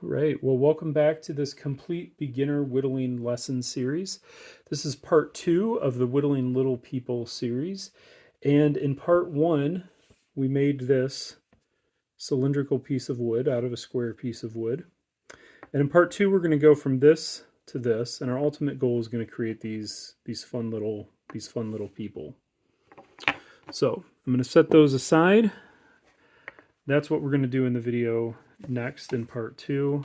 Right. Well, welcome back to this complete beginner whittling lesson series. This is part 2 of the Whittling Little People series. And in part 1, we made this cylindrical piece of wood out of a square piece of wood. And in part 2, we're going to go from this to this, and our ultimate goal is going to create these fun little people. So, I'm going to set those aside. That's what we're going to do in the video next in part 2.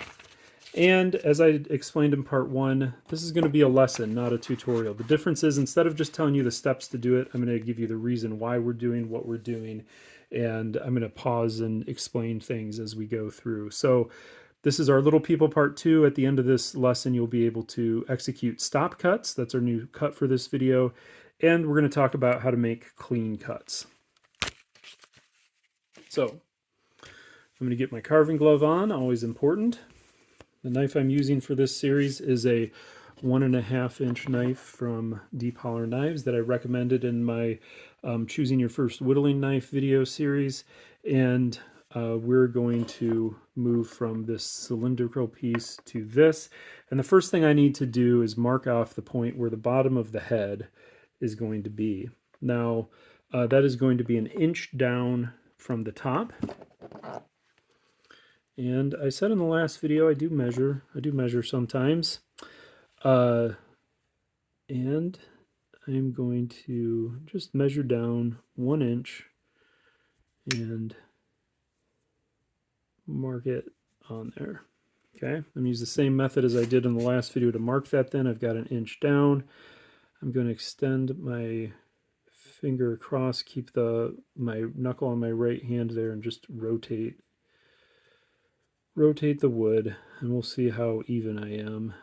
And as I explained in part 1, this is going to be a lesson, not a tutorial. The difference is, instead of just telling you the steps to do it, I'm going to give you the reason why we're doing what we're doing, and I'm going to pause and explain things as we go through. So this is our Little People part 2. At the end of this lesson, you'll be able to execute stop cuts. That's our new cut for this video. And we're going to talk about how to make clean cuts. So I'm going to get my carving glove on, always important. The knife I'm using for this series is a 1.5 inch knife from Deep Holler Knives that I recommended in my choosing your first whittling knife video series. And we're going to move from this cylindrical piece to this. And the first thing I need to do is mark off the point where the bottom of the head is going to be. Now, that is going to be 1 inch down from the top. And I said in the last video, I do measure sometimes. And I'm going to just measure down 1 inch and mark it on there. Okay, I'm going to use the same method as I did in the last video to mark that then. I've got 1 inch down. I'm going to extend my finger across, keep my knuckle on my right hand there, and just rotate the wood, and we'll see how even I am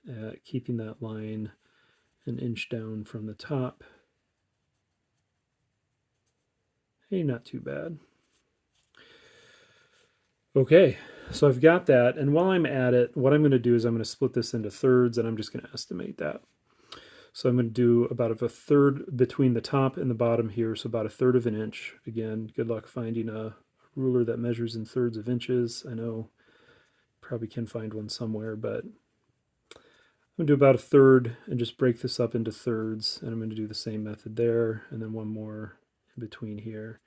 at keeping that line 1 inch down from the top. Hey, not too bad. Okay, so I've got that, and while I'm at it, what I'm going to do is I'm going to split this into thirds, and I'm just going to estimate that. So I'm going to do about a third between the top and the bottom here, so about 1/3 of an inch. Again, good luck finding a ruler that measures in thirds of inches. I know probably can find one somewhere, but I'm going to do about 1/3 and just break this up into thirds, and I'm going to do the same method there, and then one more in between here.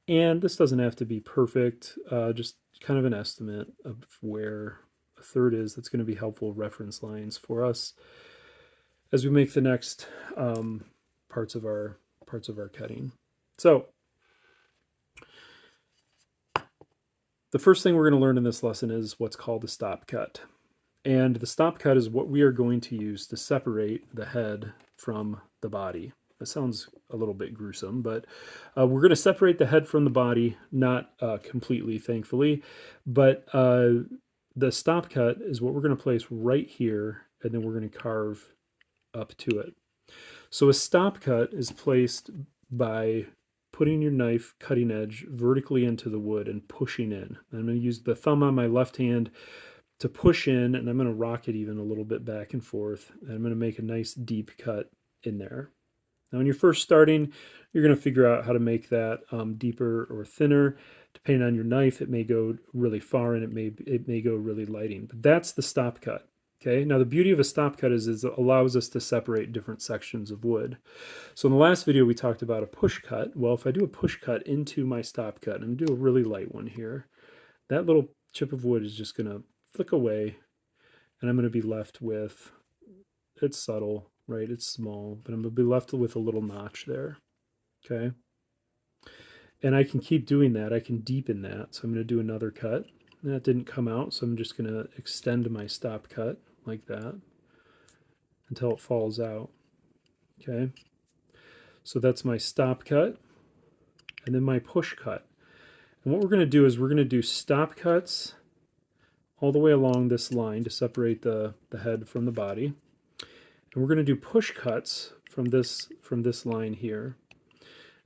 And this doesn't have to be perfect, just kind of an estimate of where 1/3 is. That's going to be helpful reference lines for us as we make the next parts of our cutting. So the first thing we're going to learn in this lesson is what's called a stop cut. And the stop cut is what we are going to use to separate the head from the body. That sounds a little bit gruesome, but we're going to separate the head from the body, not completely, thankfully, but the stop cut is what we're going to place right here, and then we're going to carve up to it. So a stop cut is placed by putting your knife cutting edge vertically into the wood and pushing in. I'm going to use the thumb on my left hand to push in, and I'm going to rock it even a little bit back and forth, and I'm going to make a nice deep cut in there. Now, when you're first starting, you're going to figure out how to make that deeper or thinner. Depending on your knife, it may go really far and it may go really lighting, but that's the stop cut. Okay, now the beauty of a stop cut is it allows us to separate different sections of wood. So in the last video, we talked about a push cut. Well, if I do a push cut into my stop cut, and I'm going to do a really light one here, that little chip of wood is just going to flick away, and I'm going to be left with, it's subtle, right? It's small, but I'm going to be left with a little notch there. Okay, and I can keep doing that. I can deepen that. So I'm going to do another cut. That didn't come out, so I'm just going to extend my stop cut like that until it falls out. Okay, so that's my stop cut, and then my push cut. And what we're going to do is we're going to do stop cuts all the way along this line to separate the head from the body, and we're going to do push cuts from this line here.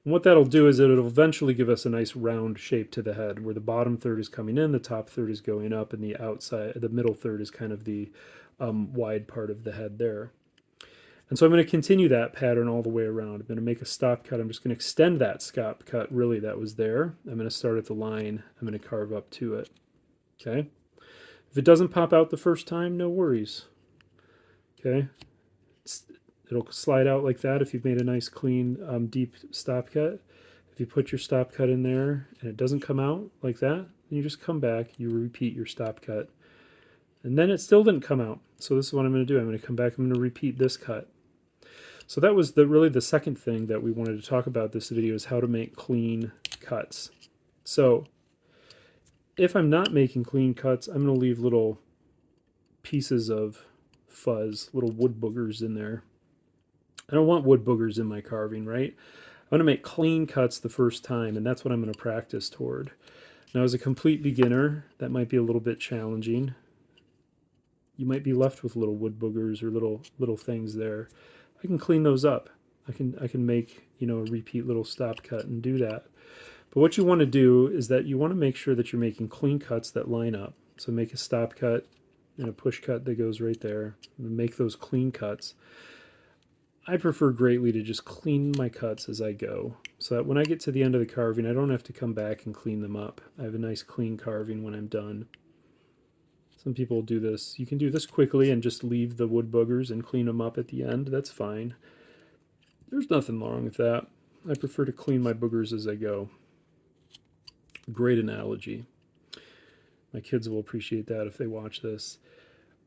And what that'll do is it'll eventually give us a nice round shape to the head, where the bottom third is coming in, the top third is going up, and the middle third is kind of the wide part of the head there. And so I'm going to continue that pattern all the way around. I'm going to make a stop cut. I'm just going to extend that stop cut really that was there. I'm going to start at the line. I'm going to carve up to it. Okay. If it doesn't pop out the first time, no worries. Okay, it'll slide out like that if you've made a nice clean deep stop cut. If you put your stop cut in there and it doesn't come out like that, then you just come back, you repeat your stop cut. And then it still didn't come out. So this is what I'm going to do. I'm going to come back, I'm going to repeat this cut. So that was really the second thing that we wanted to talk about this video, is how to make clean cuts. So if I'm not making clean cuts, I'm going to leave little pieces of fuzz, little wood boogers in there. I don't want wood boogers in my carving, right? I'm going to make clean cuts the first time, and that's what I'm going to practice toward. Now, as a complete beginner, that might be a little bit challenging. You might be left with little wood boogers or little things there. I can clean those up. I can make, a repeat little stop cut and do that. But what you want to do is that you want to make sure that you're making clean cuts that line up. So make a stop cut and a push cut that goes right there. And make those clean cuts. I prefer greatly to just clean my cuts as I go, so that when I get to the end of the carving, I don't have to come back and clean them up. I have a nice clean carving when I'm done. Some people do this. You can do this quickly and just leave the wood boogers and clean them up at the end. That's fine. There's nothing wrong with that. I prefer to clean my boogers as I go. Great analogy. My kids will appreciate that if they watch this.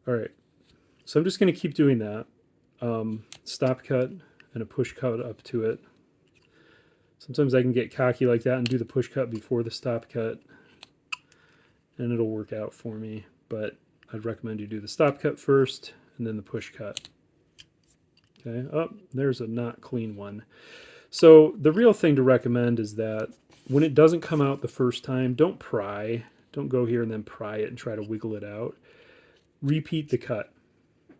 All right. So I'm just going to keep doing that. Stop cut and a push cut up to it. Sometimes I can get cocky like that and do the push cut before the stop cut, and it'll work out for me. But I'd recommend you do the stop cut first and then the push cut. Okay, oh, there's a not clean one. So the real thing to recommend is that when it doesn't come out the first time, don't pry. Don't go here and then pry it and try to wiggle it out. Repeat the cut.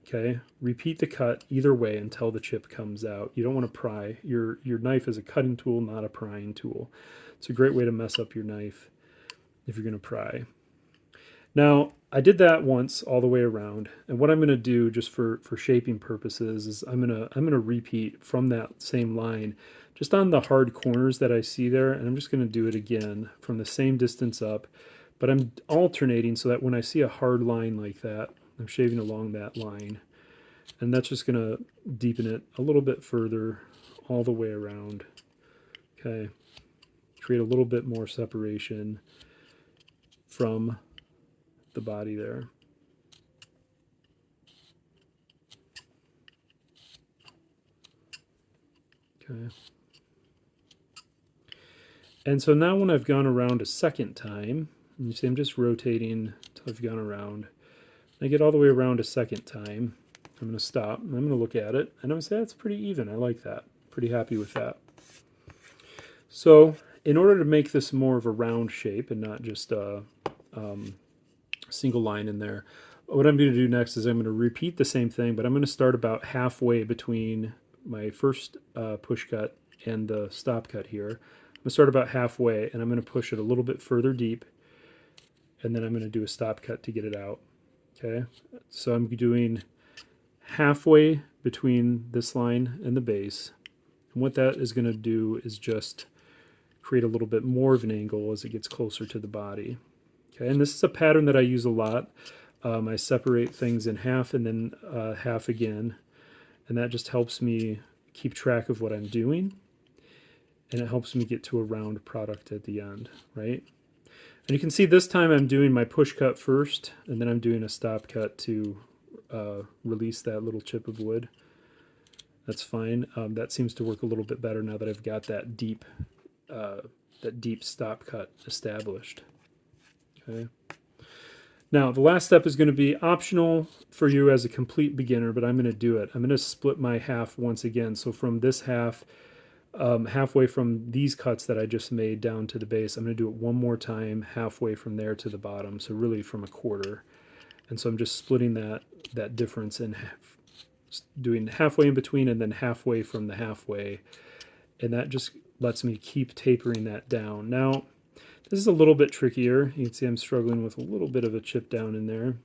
Okay, repeat the cut either way until the chip comes out. You don't want to pry. Your knife is a cutting tool, not a prying tool. It's a great way to mess up your knife if you're going to pry. Now, I did that once all the way around, and what I'm going to do just for shaping purposes is I'm going to repeat from that same line just on the hard corners that I see there, and I'm just going to do it again from the same distance up, but I'm alternating so that when I see a hard line like that, I'm shaving along that line, and that's just going to deepen it a little bit further all the way around. Okay, create a little bit more separation from the body there. Okay. And so now when I've gone around a second time, and you see I'm just rotating until I've gone around, I get all the way around a second time, I'm going to stop, and I'm going to look at it, and I'm going to say that's pretty even. I like that. Pretty happy with that. So in order to make this more of a round shape and not just a single line in there, what I'm going to do next is I'm going to repeat the same thing, but I'm going to start about halfway between my first push cut and the stop cut here. I'm going to start about halfway, and I'm going to push it a little bit further deep, and then I'm going to do a stop cut to get it out. Okay, so I'm doing halfway between this line and the base, and what that is going to do is just create a little bit more of an angle as it gets closer to the body. Okay, and this is a pattern that I use a lot. I separate things in half and then half again, and that just helps me keep track of what I'm doing, and it helps me get to a round product at the end, right? And you can see this time I'm doing my push cut first, and then I'm doing a stop cut to release that little chip of wood. That's fine. That seems to work a little bit better now that I've got that deep stop cut established. Okay. Now the last step is going to be optional for you as a complete beginner, but I'm going to do it. I'm going to split my half once again. So from this half, halfway from these cuts that I just made down to the base, I'm going to do it one more time halfway from there to the bottom, so really from a quarter. And so I'm just splitting that difference in half, doing halfway in between and then halfway from the halfway, and that just lets me keep tapering that down. Now this is a little bit trickier. You can see I'm struggling with a little bit of a chip down in there.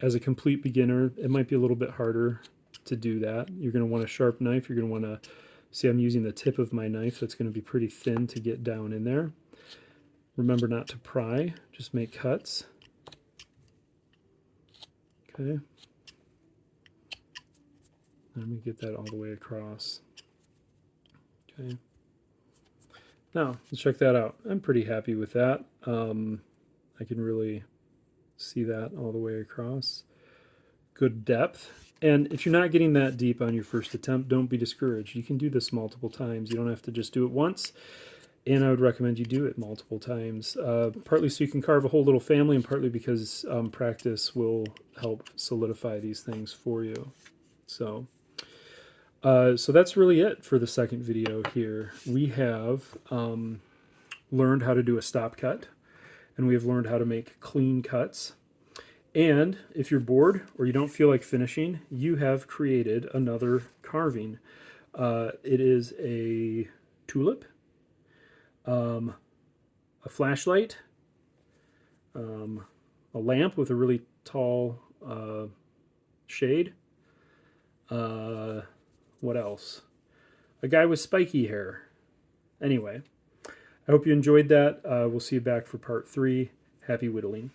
As a complete beginner, it might be a little bit harder to do that. You're going to want a sharp knife. You're going to want to see I'm using the tip of my knife. That's going to be pretty thin to get down in there. Remember not to pry, just make cuts. Okay. Let me get that all the way across. Okay. Now, let's check that out. I'm pretty happy with that. I can really see that all the way across. Good depth. And if you're not getting that deep on your first attempt, don't be discouraged. You can do this multiple times. You don't have to just do it once. And I would recommend you do it multiple times, partly so you can carve a whole little family, and partly because practice will help solidify these things for you. So that's really it for the second video here. We have learned how to do a stop cut, and we have learned how to make clean cuts. And if you're bored or you don't feel like finishing, you have created another carving. It is a tulip, a flashlight, a lamp with a really tall shade. What else? A guy with spiky hair. Anyway, I hope you enjoyed that. We'll see you back for part 3. Happy whittling.